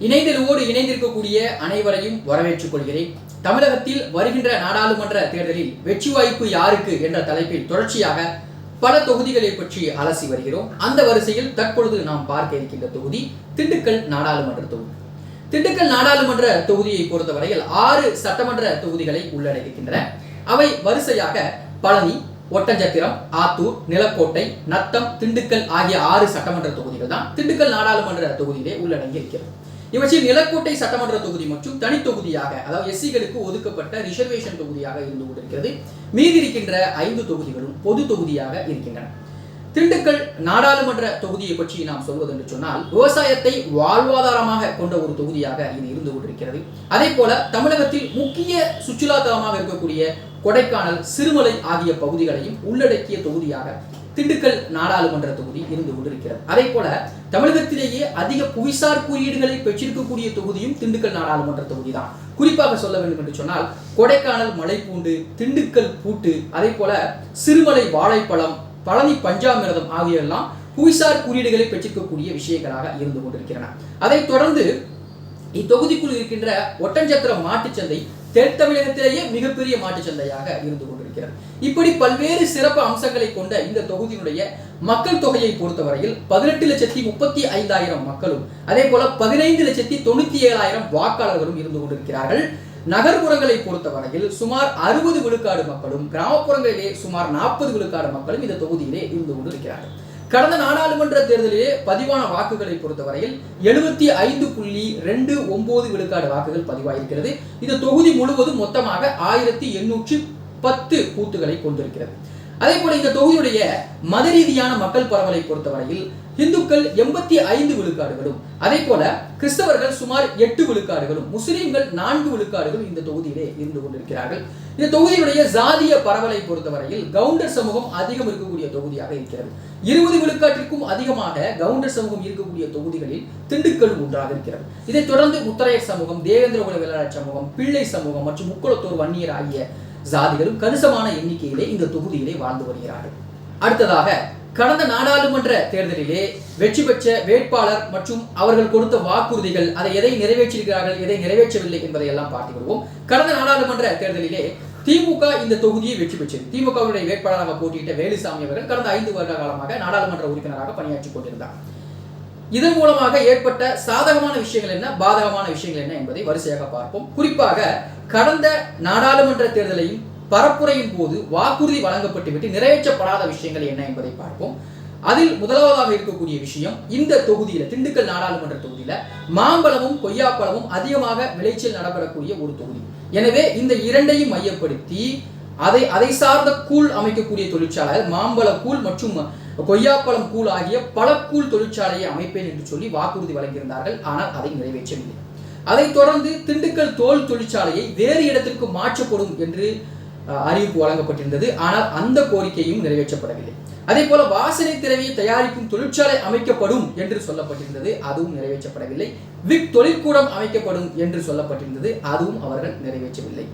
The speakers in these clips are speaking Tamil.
இணைந்தலோடு இணைந்திருக்கக்கூடிய அனைவரையும் வரவேற்றுக் கொள்கிறேன். தமிழகத்தில் வருகின்ற நாடாளுமன்ற தேர்தலில் வெற்றி வாய்ப்பு யாருக்கு என்ற தலைப்பில் தொடர்ச்சியாக பல தொகுதிகளை பற்றி அலசி வருகிறோம். அந்த வரிசையில் தற்பொழுது நாம் பார்க்க இருக்கின்ற தொகுதி திண்டுக்கல் நாடாளுமன்ற தொகுதி. திண்டுக்கல் நாடாளுமன்ற தொகுதியை பொறுத்தவரையில் 6 சட்டமன்ற தொகுதிகளை உள்ளடக்கின்றன. அவை வரிசையாக பழனி, ஒட்டஞ்சத்திரம், ஆத்தூர், நிலக்கோட்டை, நத்தம், திண்டுக்கல் ஆகிய 6 சட்டமன்ற தொகுதிகள் தான் திண்டுக்கல் நாடாளுமன்ற தொகுதியிலே உள்ளடங்கி இருக்கிறது. இவற்றில் நிலக்கோட்டை சட்டமன்ற தொகுதி மற்றும் தனி தொகுதியாக, அதாவது எஸ்சிகளுக்கு ஒதுக்கப்பட்ட ரிசர்வேஷன் தொகுதியாக இருந்து கொண்டிருக்கிறது. மீதி இருக்கின்ற 5 தொகுதிகளும் பொது தொகுதியாக இருக்கின்றன. திண்டுக்கல் நாடாளுமன்ற தொகுதியை பற்றி நாம் சொல்வது என்று சொன்னால், விவசாயத்தை வாழ்வாதாரமாக கொண்ட ஒரு தொகுதியாக இது இருந்து கொண்டிருக்கிறது. அதே போல தமிழகத்தில் முக்கிய சுற்றுலா தலமாக இருக்கக்கூடிய கொடைக்கானல், சிறுமலை ஆகிய பகுதிகளையும் உள்ளடக்கிய தொகுதியாக திண்டுக்கல் நாடாளுமன்ற தொகுதி இருந்து கொண்டிருக்கிறது. அதே போல தமிழகத்திலேயே அதிக புவிசார் குறியீடுகளை பெற்றிருக்கக்கூடிய தொகுதியும் திண்டுக்கல் நாடாளுமன்ற தொகுதி தான். குறிப்பாக சொல்ல வேண்டும் என்று சொன்னால், கொடைக்கானல் மலைப்பூண்டு, திண்டுக்கல் பூட்டு, அதே போல சிறுமலை வாழைப்பழம், பழனி பஞ்சாமிரதம் ஆகியெல்லாம் புவிசார் குறியீடுகளை பெற்றிருக்கக்கூடிய விஷயங்களாக இருந்து கொண்டிருக்கின்றன. அதைத் தொடர்ந்து இத்தொகுதிக்குள் இருக்கின்ற ஒட்டஞ்சத்திரம் மாட்டுச்சந்தை தென் தமிழகத்திலேயே மிகப்பெரிய மாட்டுச்சந்தையாக இருந்து கொண்டிருக்கிறது. இப்படி பல்வேறு சிறப்பு அம்சங்களை கொண்ட இந்த தொகுதியினுடைய மக்கள் தொகையை பொறுத்தவரையில் 18,35,000 மக்களும், அதே போல 15,97,000 வாக்காளர்களும் இருந்து கொண்டிருக்கிறார்கள். நகர்ப்புறங்களை பொறுத்தவரையில் சுமார் 60 விழுக்காடு மக்களும், கிராமப்புறங்களிலே சுமார் 40 விழுக்காடு மக்களும் இந்த தொகுதியிலே இருந்து கொண்டிருக்கிறார்கள். கடந்த நாடாளுமன்ற தேர்தலிலே பதிவான வாக்குகளை பொறுத்தவரையில் 75.29 விழுக்காடு வாக்குகள் பதிவாயிருக்கிறது. இந்த தொகுதி முழுவதும் மொத்தமாக 1810 பூத்துகளை கொண்டிருக்கிறது. அதே போல இந்த தொகுதியுடைய மத ரீதியான மக்கள் பரவலை பொறுத்தவரையில் இந்துக்கள் 85 விழுக்காடுகளும், அதே போல கிறிஸ்தவர்கள் சுமார் 8 விழுக்காடுகளும், முஸ்லிம்கள் 4 விழுக்காடுகளும் இந்த தொகுதியிலே இருந்து கொண்டிருக்கிறார்கள். இந்த தொகுதியுடைய ஜாதிய பரவலை பொறுத்தவரையில் கவுண்டர் சமூகம் அதிகம் இருக்கக்கூடிய தொகுதியாக இருக்கிறது. 20 விழுக்காட்டிற்கும் அதிகமாக கவுண்டர் சமூகம் இருக்கக்கூடிய தொகுதிகளில் திண்டுக்கல் ஒன்றாக இருக்கிறது. இதைத் தொடர்ந்து முத்தரையர் சமூகம், தேவேந்திர குல வேளாளர் சமூகம், பிள்ளை சமூகம் மற்றும் முக்குளத்தோர் வன்னியர் ஆகிய ஜாதிகளும் கணிசமான எண்ணிக்கையிலே இந்த தொகுதியிலே வாழ்ந்து வருகிறார்கள். அடுத்ததாக, கடந்த நாடாளுமன்ற தேர்தலிலே வெற்றி பெற்ற வேட்பாளர் மற்றும் அவர்கள் கொடுத்த வாக்குறுதிகள், அதை எதை நிறைவேற்றியிருக்கிறார்கள், எதை நிறைவேற்றவில்லை என்பதை எல்லாம் பார்த்து விடுவோம். கடந்த நாடாளுமன்ற தேர்தலிலே திமுக இந்த தொகுதியை வெற்றி பெற்றது. திமுகவுடைய வேட்பாளராக போட்டியிட்ட வேலுசாமி அவர்கள் கடந்த 5 வருட காலமாக நாடாளுமன்ற உறுப்பினராக பணியாற்றி கொண்டிருந்தார். இதன் மூலமாக ஏற்பட்ட சாதகமான விஷயங்கள் என்ன, பாதகமான விஷயங்கள் என்ன என்பதை வரிசையாக பார்ப்போம். குறிப்பாக கடந்த நாடாளுமன்ற தேர்தலையும் பரப்புரையின் போது வாக்குறுதி வழங்கப்பட்டுவிட்டு நிறைவேற்றப்படாத விஷயங்கள் என்ன என்பதை பார்ப்போம். அதில் முதலாவதாக இருக்கக்கூடிய விஷயம், இந்த தொகுதியில, திண்டுக்கல் நாடாளுமன்ற தொகுதியில மாம்பழமும் கொய்யாப்பழமும் அதிகமாக விளைச்சல் நடைபெறக்கூடிய ஒரு தொகுதி. எனவே இந்த இரண்டையும் மையப்படுத்தி அதை சார்ந்த கூழ் அமைக்கக்கூடிய தொழிற்சாலை, மாம்பழ கூழ் மற்றும் கொய்யாப்பழம் கூழ் ஆகிய பழக்கூழ் தொழிற்சாலையை அமைப்பேன் என்று சொல்லி வாக்குறுதி வழங்கியிருந்தார்கள். ஆனால் அதை நிறைவேற்றவில்லை. அதைத் தொடர்ந்து திண்டுக்கல் தோல் தொழிற்சாலையை வேறு இடத்திற்கு மாற்றப்படும் என்று அறிவிப்பு வழங்கப்பட்டிருந்தது. ஆனால் அந்த கோரிக்கையும் நிறைவேற்றப்படவில்லை. அதே போல வாசனை திரவியை தயாரிக்கும் தொழிற்சாலை அமைக்கப்படும் என்று சொல்லப்பட்டிருந்தது, அதுவும் நிறைவேற்றப்படவில்லை. விக் தொழிற்கூடம் அமைக்கப்படும் என்று சொல்லப்பட்டிருந்தது, அதுவும் அவர்கள் நிறைவேற்றவில்லை.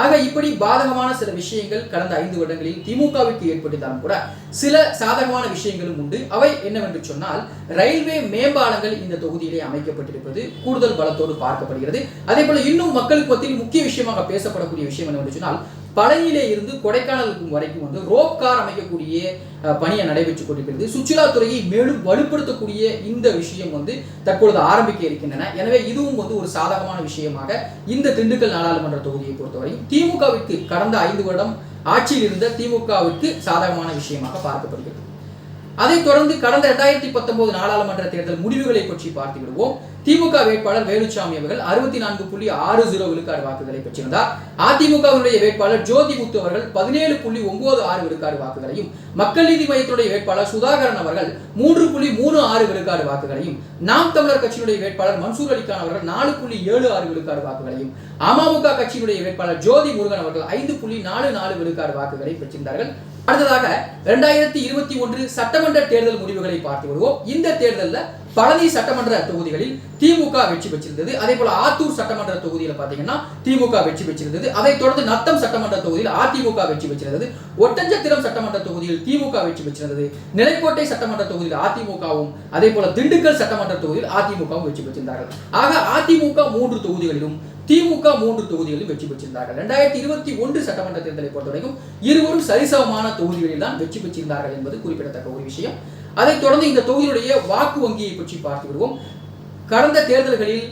ஆக இப்படி பாதகமான சில விஷயங்கள் கடந்த 5 வருடங்களில் திமுகவிற்கு ஏற்பட்டிருந்தாலும் கூட சில சாதகமான விஷயங்களும் உண்டு. அவை என்னவென்று சொன்னால், ரயில்வே மேம்பாலங்கள் இந்த தொகுதியிலே அமைக்கப்பட்டிருப்பது கூடுதல் பலத்தோடு பார்க்கப்படுகிறது. அதே போல இன்னும் மக்களுக்கு மத்தியில் முக்கிய விஷயமாக பேசப்படக்கூடிய விஷயம் என்னவென்று சொன்னால், பழனியிலே இருந்து கொடைக்கானலுக்கு வரைக்கும் ரோப் கார் அமைக்கக்கூடிய பணியை நடைபெற்றுக் கொண்டிருக்கிறது. சுற்றுலாத்துறையை மேலும் வலுப்படுத்தக்கூடிய இந்த விஷயம் தற்பொழுது ஆரம்பிக்க இருக்கின்றன. எனவே இதுவும் ஒரு சாதகமான விஷயமாக இந்த திண்டுக்கல் நாடாளுமன்ற தொகுதியை பொறுத்தவரை திமுகவிற்கு கடந்த 5 வருடம் ஆட்சியில் இருந்த திமுகவிற்கு சாதகமான விஷயமாக பார்க்கப்படுகிறது. அதைத் தொடர்ந்து கடந்த 2019 நாடாளுமன்ற தேர்தல் முடிவுகளை பற்றி பார்த்து விடுவோம். திமுக வேட்பாளர் வேலுசாமி அவர்கள் 64.60 விழுக்காடு வாக்குகளை பெற்றிருந்தார். அதிமுகவினுடைய வேட்பாளர் ஜோதிமுத்து அவர்கள் 17.96 விழுக்காடு வாக்குகளையும், மக்கள் நீதி மையத்தினுடைய வேட்பாளர் சுதாகரன் அவர்கள் 3.36 விழுக்காடு வாக்குகளையும், நாம் தமிழர் கட்சியினுடைய வேட்பாளர் மன்சூர் அலிகான் அவர்கள் 4.76 விழுக்காடு வாக்குகளையும், அமமுக கட்சியினுடைய வேட்பாளர் ஜோதி முருகன் அவர்கள் 5.44 விழுக்காடு வாக்குகளை பெற்றிருந்தார்கள். அடுத்ததாக 2021 சட்டமன்ற தேர்தல் முடிவுகளை பார்த்து வருவோம். இந்த தேர்தலில் பழனி சட்டமன்ற தொகுதிகளில் திமுக வெற்றி பெற்றிருந்தது. அதே போல ஆத்தூர் சட்டமன்ற தொகுதியில் பாத்தீங்கன்னா திமுக வெற்றி பெற்றிருந்தது. அதைத் தொடர்ந்து நத்தம் சட்டமன்ற தொகுதியில் அதிமுக வெற்றி பெற்றிருந்தது. ஒட்டஞ்சத்திரம் சட்டமன்ற தொகுதியில் திமுக வெற்றி பெற்றிருந்தது. நிலைக்கோட்டை சட்டமன்ற தொகுதியில் அதிமுகவும், அதே போல திண்டுக்கல் சட்டமன்ற தொகுதியில் அதிமுகவும் வெற்றி பெற்றிருந்தார்கள். ஆக அதிமுக 3 தொகுதிகளிலும், திமுக 3 தொகுதிகளிலும் வெற்றி பெற்றிருந்தார்கள். 2021 சட்டமன்ற தேர்தலை பொறுத்தவரைக்கும் இருவரும் சரிசமமான தொகுதிகளில் தான் வெற்றி பெற்றிருந்தார்கள் என்பது குறிப்பிடத்தக்க ஒரு விஷயம். அதைத் தொடர்ந்து இந்த தொகுதியுடைய வாக்கு வங்கியை பற்றி பார்த்து விடுவோம். கடந்த தேர்தல்களில்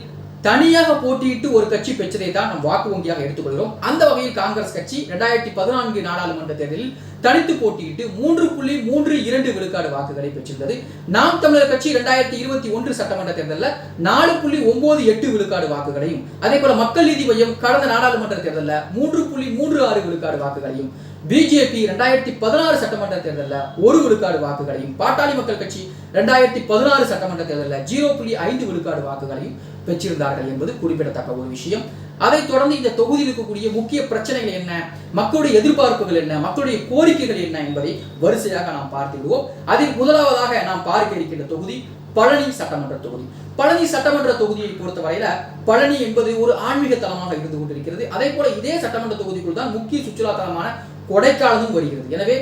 தனியாக போட்டியிட்டு ஒரு கட்சி பெற்றதை தான் நாம் வாக்கு வங்கியாக எடுத்துக்கொள்கிறோம். அந்த வகையில் காங்கிரஸ் கட்சி 2014 நாடாளுமன்ற தேர்தலில் தனித்து போட்டியிட்டு 3.32 விழுக்காடு வாக்குகளை பெற்றிருந்தது. நாம் தமிழர் கட்சி 2021 சட்டமன்ற தேர்தலில் 4.98 விழுக்காடு வாக்குகளையும், அதே போல மக்கள் நீதி மையம் கடந்த நாடாளுமன்ற தேர்தலில் 3.36 விழுக்காடு வாக்குகளையும், பிஜேபி 2016 சட்டமன்ற தேர்தலில் 1 விழுக்காடு வாக்குகளையும், பாட்டாளி மக்கள் கட்சி 2016 சட்டமன்ற தேர்தலில் 0.5 விழுக்காடு வாக்குகளையும் பெற்றிருந்தார்கள் என்பது குறிப்பிடத்தக்க ஒரு விஷயம். அதைத் தொடர்ந்து இந்த தொகுதியில் இருக்கக்கூடிய முக்கிய பிரச்சனைகள் என்ன, மக்களுடைய எதிர்பார்ப்புகள் என்ன, மக்களுடைய கோரிக்கைகள் என்ன என்பதை வரிசையாக நாம் பார்த்து விடுவோம். அதில் முதலாவதாக நாம் பார்க்க இருக்கின்ற தொகுதி பழனி சட்டமன்ற தொகுதி. பழனி சட்டமன்ற தொகுதியை பொறுத்தவரையில பழனி என்பது ஒரு ஆன்மீக தலமாக இருந்து கொண்டிருக்கிறது. அதே போல இதே சட்டமன்ற தொகுதிக்குள் தான் முக்கிய சுற்றுலா தலமான கொடைக்கானலும் வருகிறது. எனவே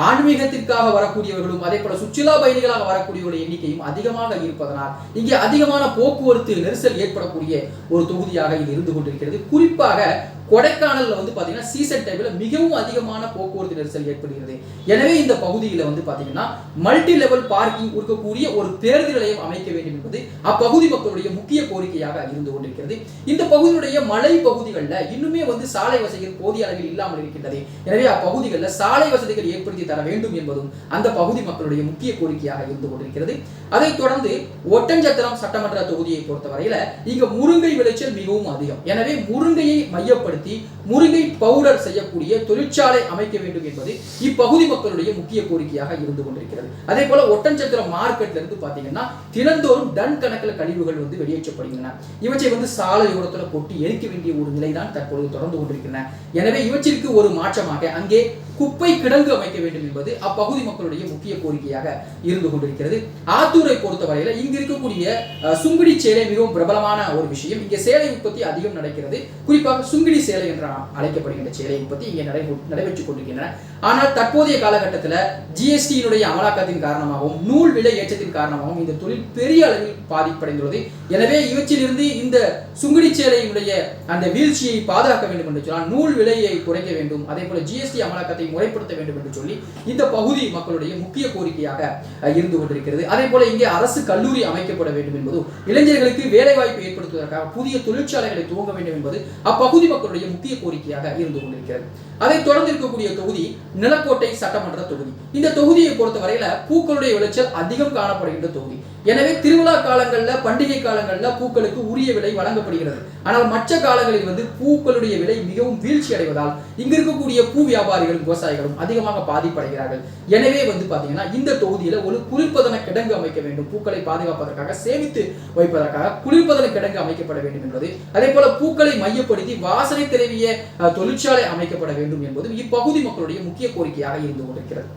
ஆன்மீகத்திற்காக வரக்கூடியவர்களும், அதே போல சுற்றுலா பயணிகளாக வரக்கூடியவர்களுடைய எண்ணிக்கையும் அதிகமாக இருப்பதனால் இங்கே அதிகமான போக்குவரத்து நெரிசல் ஏற்படக்கூடிய ஒரு தொகுதியாக இது இருந்து கொண்டிருக்கிறது. குறிப்பாக கொடைக்கானல்ல பாத்தீங்கன்னா சீசன் டைம்ல மிகவும் அதிகமான போக்குவரத்து நெரிசல் ஏற்படுகிறது. எனவே இந்த பகுதியில் பாத்தீங்கன்னா மல்டி லெவல் பார்க்கிங் இருக்கக்கூடிய ஒரு பேருந்து நிலையம் அமைக்க வேண்டும் என்பது அப்பகுதி மக்களுடைய முக்கிய கோரிக்கையாக இருந்து கொண்டிருக்கிறது. இந்த பகுதியுடைய மலை பகுதிகளில் இன்னுமே சாலை வசதிகள் போதிய அளவில் இல்லாமல் இருக்கின்றது. எனவே அப்பகுதிகளில் சாலை வசதிகள் ஏற்படுத்தி தர வேண்டும் என்பதும் அந்த பகுதி மக்களுடைய முக்கிய கோரிக்கையாக இருந்து கொண்டிருக்கிறது. அதைத் தொடர்ந்து ஒட்டஞ்சத்திரம் சட்டமன்ற தொகுதியை பொறுத்தவரையில இங்க முருங்கை விளைச்சல் மிகவும் அதிகம். எனவே முருங்கையை மையப்படுத்தி முருங்கை பவுடர் செய்யக்கூடிய தொழிற்சாலை அமைக்க வேண்டும் என்பது இப்பகுதி மக்களுடைய முக்கிய கோரிக்கையாக இருந்து கொண்டிருக்கிறது. அதே போல ஒட்டஞ்சத்திரம் மார்க்கெட்ல இருந்து பாத்தீங்கன்னா தினந்தோறும் டன் கணக்கில் கழிவுகள் வெளியேற்றப்படுகின்றன. இவற்றை சாலையோரத்தில் கொட்டி எரிக்க வேண்டிய ஒரு நிலைதான் தற்பொழுது தொடர்ந்து கொண்டிருக்கின்றன. எனவே இவற்றிற்கு ஒரு மாற்றமாக அங்கே குப்பை கிடங்கு அமைக்க வேண்டும் என்பது அப்பகுதி மக்களுடைய முக்கிய கோரிக்கையாக இருந்து கொண்டிருக்கிறது. ஆத்தூரை பொறுத்தவரையில இங்கு இருக்கக்கூடிய சுங்குடி சேலை மிகவும் பிரபலமான ஒரு விஷயம். இங்கே சேலை உற்பத்தி அதிகம் நடக்கிறது. குறிப்பாக சுங்குடி சேலை என்று அழைக்கப்படுகின்ற சேலை உற்பத்தி இங்கே நடைபெற்றுக் கொண்டிருக்கின்றன. ஆனால் தற்போதைய காலகட்டத்தில் ஜிஎஸ்டியினுடைய அமலாக்கத்தின் காரணமாகவும் நூல் விலை ஏற்றத்தின் காரணமாகவும் இந்த தொழில் பெரிய அளவில் பாதிப்படைந்துள்ளது. எனவே இவற்றிலிருந்து இந்த சுங்குடி சேலையினுடைய அந்த வீழ்ச்சியை பாதுகாக்க வேண்டும் என்று சொன்னால் நூல் விலையை குறைக்க வேண்டும், அதே போல ஜிஎஸ்டி அமலாக்கத்தை முறைப்படுத்த வேண்டும் என்று சொல்லி இந்த பகுதி மக்களுடைய முக்கிய கோரிக்கையாக இருந்து கொண்டிருக்கிறது. அதே போல இங்கே அரசு கல்லூரி அமைக்கப்பட வேண்டும் என்பதும், இளைஞர்களுக்கு வேலை வாய்ப்பு ஏற்படுத்துவதற்காக புதிய தொழிற்சாலைகளை துவங்க வேண்டும் என்பது அப்பகுதி மக்களுடைய முக்கிய கோரிக்கையாக இருந்து கொண்டிருக்கிறது. அதைத் தொடர்ந்து இருக்கக்கூடிய தொகுதி நிலக்கோட்டை சட்டமன்ற தொகுதி. இந்த தொகுதியை பொறுத்தவரையில பூக்களுடைய விளைச்சல் அதிகம் காணப்படுகின்ற தொகுதி. எனவே திருவிழா காலங்களில், பண்டிகை காலங்களில் பூக்களுக்கு உரிய விலை வழங்கப்படுகிறது. ஆனால் மற்ற காலங்களில் பூக்களுடைய விலை மிகவும் வீழ்ச்சி அடைவதால் இங்க இருக்கக்கூடிய பூ வியாபாரிகளும் விவசாயிகளும் அதிகமாக பாதிப்படைகிறார்கள். எனவே பாத்தீங்கன்னா இந்த தொகுதியில ஒரு குளிர்பதன கிடங்கு அமைக்க வேண்டும். பூக்களை பாதுகாப்பதற்காக, சேமித்து வைப்பதற்காக குளிர்பதன கிடங்கு அமைக்கப்பட வேண்டும் என்பது, அதே போல பூக்களை மையப்படுத்தி வாசனை திரவிய தொழிற்சாலை அமைக்கப்பட வேண்டும் என்பதும் இப்பகுதி மக்களுடைய முக்கிய கோரிக்கையாக இருந்து கொண்டிருக்கிறது.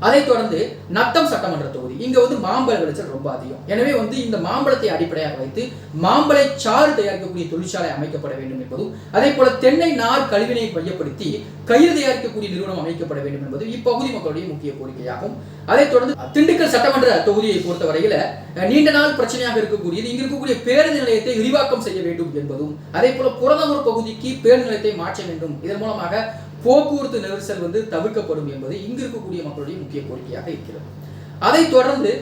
அதைத் தொடர்ந்து நத்தம் சட்டமன்ற தொகுதி. இங்க மாம்பழ விளைச்சல் ரொம்ப அதிகம். எனவே இந்த மாம்பழத்தை அடிப்படையாக வைத்து மாம்பழை சாறு தயாரிக்கக்கூடிய தொழிற்சாலை அமைக்கப்பட வேண்டும் என்பதும், அதே போல தென்னை நார் கழிவினை மையப்படுத்தி கயிறு தயாரிக்கக்கூடிய நிறுவனம் அமைக்கப்பட வேண்டும் என்பது இப்பகுதி மக்களுடைய முக்கிய கோரிக்கையாகும். அதைத் தொடர்ந்து திண்டுக்கல் சட்டமன்ற தொகுதியை பொறுத்தவரையில நீண்ட நாள் பிரச்சனையாக இருக்கக்கூடியது இங்க இருக்கக்கூடிய பேருந்து நிலையத்தை விரிவாக்கம் செய்ய வேண்டும் என்பதும், அதே போல புறநகர் பகுதிக்கு பேருந்து நிலையத்தை மாற்ற வேண்டும், இதன் மூலமாக போக்குவரத்து நெரிசல் தவிர்க்கப்படும் என்பது இங்கு இருக்கக்கூடிய மக்களுடைய முக்கிய கோரிக்கையாக இருக்கிறது. அதைத் தொடர்ந்து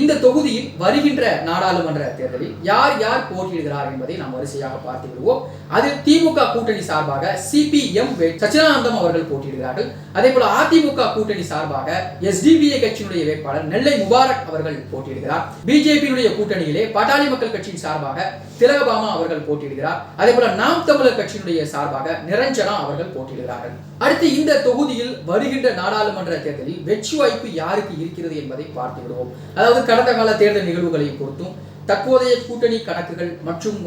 இந்த தொகுதியில் வருகின்ற நாடாளுமன்ற தேர்தலில் யார் யார் போட்டியிடுகிறார் என்பதை நாம் வரிசையாக பார்த்து விடுவோம். அதில் திமுக கூட்டணி சார்பாக சிபிஎம் சச்சிதானந்தம் அவர்கள் போட்டியிடுகிறார்கள். அதே போல அதிமுக கூட்டணி சார்பாக எஸ்டிபிஐ கட்சியினுடைய வேட்பாளர் நெல்லை முபாரக் அவர்கள் போட்டியிடுகிறார். பிஜேபியினுடைய கூட்டணியிலே பாட்டாளி மக்கள் கட்சியின் சார்பாக திலகபாமா அவர்கள் போட்டியிடுகிறார். அதே போல நாம் தமிழர் கட்சியினுடைய சார்பாக நிரஞ்சனா அவர்கள் போட்டியிடுகிறார்கள். அடுத்து இந்த தொகுதியில் வருகின்ற நாடாளுமன்ற தேர்தலில் வெற்றி வாய்ப்பு யாருக்கு இருக்கிறது என்பதை பார்த்து விடுவோம். அதாவது கடந்த கால தேர்தல் நிகழ்வுகளை பொறுத்தும் தற்போதைய கூட்டணி கணக்குகள் மற்றும்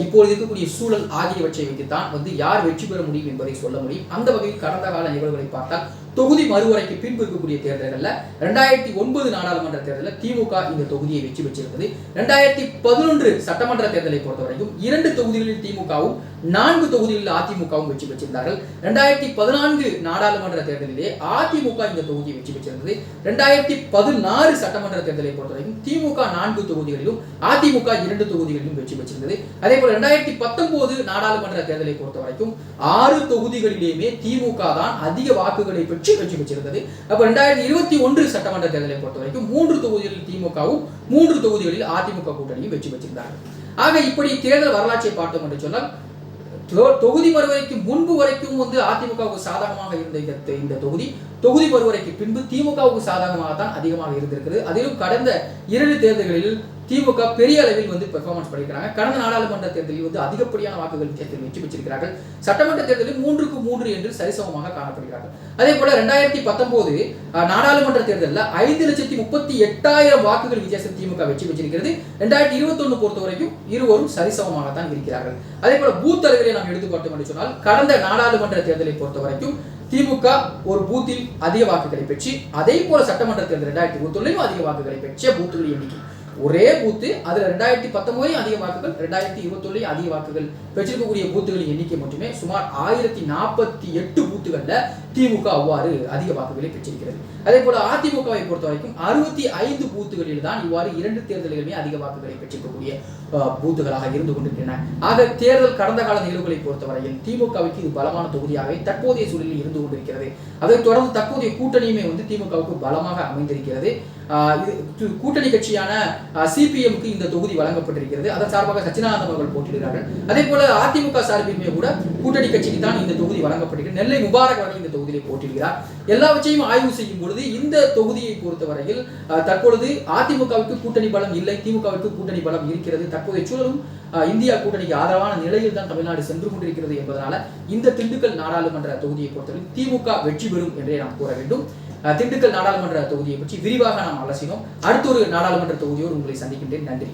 இப்போது இருக்கக்கூடிய சூழல் ஆகியவற்றை வைத்துத்தான் யார் வெற்றி பெற முடியும் என்பதை சொல்ல முடியும். அந்த வகையில் கடந்த கால நிகழ்வுகளை பார்த்தால் தொகுதி மறுவரைக்கு பின்பு இருக்கக்கூடிய தேர்தல்களில் 2009 நாடாளுமன்ற தேர்தலில் திமுக இந்த தொகுதியை வெற்றி பெற்றிருந்தது. 2011 சட்டமன்ற தேர்தலை பொறுத்தவரைக்கும் 2 தொகுதிகளில் திமுகவும் 4 தொகுதிகளில் அதிமுகவும் வெற்றி பெற்றிருந்தார்கள். 2014 நாடாளுமன்ற தேர்தலிலே அதிமுக இந்த தொகுதியை வெற்றி பெற்றிருந்தது. 2016 சட்டமன்ற தேர்தலை பொறுத்தவரைக்கும் திமுக 4 தொகுதிகளிலும் அதிமுக 2 தொகுதிகளிலும் வெற்றி பெற்றிருந்தது. அதே போல 2019 நாடாளுமன்ற தேர்தலை பொறுத்தவரைக்கும் 6 தொகுதிகளிலேயுமே திமுக தான் அதிக வாக்குகளை பெற்று வெற்றி பெற்றிருந்தது. அப்ப 2021 சட்டமன்ற தேர்தலை பொறுத்தவரைக்கும் 3 தொகுதிகளில் திமுகவும் 3 தொகுதிகளில் அதிமுக கூட்டணியும் வெற்றி பெற்றிருந்தார்கள். ஆக இப்படி தேர்தல் வரலாற்றை பார்த்தோம் என்று சொன்னால் தொகுதி மறுவரைக்கு முன்பு வரைக்கும் அதிமுகவுக்கு சாதகமாக இருந்த இந்த தொகுதி மறுவரைக்கு பின்பு திமுகவுக்கு சாதகமாக தான் அதிகமாக இருந்திருக்கிறது. அதிலும் கடந்த 2 தேர்தல்களில் திமுக பெரிய அளவில் பெர்ஃபார்மன்ஸ் பண்ணியிருக்காங்க. கடந்த நாடாளுமன்ற தேர்தலில் அதிகப்படியான வாக்குகள் வித்தியாசத்தில் வெற்றி பெற்றிருக்கிறார்கள். சட்டமன்ற தேர்தலில் 3-3 என்று சரிசமமாக காணப்படுகிறார்கள். அதே போல 2019 நாடாளுமன்ற தேர்தலில் 5,38,000 வாக்குகள் வித்தியாசத்தில் திமுக வெற்றி பெற்றிருக்கிறது. 2021 பொறுத்த வரைக்கும் இருவரும் சரிசமமாக தான் இருக்கிறார்கள். அதே போல பூத் அளவிலே நாம் எடுத்து பார்த்தோம் என்று சொன்னால் கடந்த நாடாளுமன்ற தேர்தலை பொறுத்த வரைக்கும் திமுக ஒரு பூத்தில் அதிக வாக்குகளை பெற்று, அதே போல சட்டமன்ற தேர்தல் 2021 அதிக வாக்குகளை பெற்ற பூத்துகள் எண்ணிக்கை ஒரே பூத்து, அதுல 2019 அதிக வாக்குகள், 2021 அதிக வாக்குகள் பெற்றிருக்கக்கூடிய பூத்துகளின் எண்ணிக்கை மட்டுமே சுமார் 1048 பூத்துகள்ல திமுக அவ்வாறு அதிக வாக்குகளை பெற்றிருக்கிறது. அதே போல அதிமுகவை பொறுத்த வரைக்கும் 65 பூத்துகளில் தான் இவ்வாறு 2 தேர்தல்களுமே அதிக வாக்குகளை பெற்றிருக்கக்கூடிய பூத்துகளாக இருந்து கொண்டிருக்கின்றன. ஆக தேர்தல் கடந்த கால நிகழ்வுகளை பொறுத்தவரையில் திமுகவுக்கு இது பலமான தொகுதியாகவே தற்போதைய சூழலில் இருந்து கொண்டிருக்கிறது. அதைத் தொடர்ந்து தற்போதைய கூட்டணியுமே திமுகவுக்கு பலமாக அமைந்திருக்கிறது. கூட்டணி கட்சியான சிபிஎம்க்கு இந்த தொகுதி வழங்கப்பட்டிருக்கிறது. அதன் சார்பாக சச்சிதானந்தம் அவர்கள் போட்டியிடுகிறார்கள். அதே போல அதிமுக சார்பிலுமே கூட கூட்டணி கட்சிக்கு தான் இந்த தொகுதி வழங்கப்பட்டிருக்கிறது. நெல்லை முபாரக் அவர்கள் இந்த தொகுதியை போட்டியிடுகிறார். எல்லாவற்றையும் ஆய்வு செய்யும் பொழுது இந்த தொகுதியை பொறுத்தவரையில் தற்பொழுது அதிமுகவுக்கு கூட்டணி பலம் இல்லை, திமுகவுக்கு கூட்டணி பலம் இருக்கிறது. தற்போதைய சூழலும் இந்தியா கூட்டணிக்கு ஆதரவான நிலையில் தான் தமிழ்நாடு சென்று கொண்டிருக்கிறது என்பதனால இந்த திண்டுக்கல் நாடாளுமன்ற தொகுதியை பொறுத்தவரை திமுக வெற்றி பெறும் என்றே நாம் கூற வேண்டும். திண்டுக்கல் நாடாளுமன்ற தொகுதியை பற்றி விரிவாக நாம் அலசினோம். அடுத்த ஒரு நாடாளுமன்ற தொகுதியோடு உங்களை சந்திக்கின்றேன். நன்றி.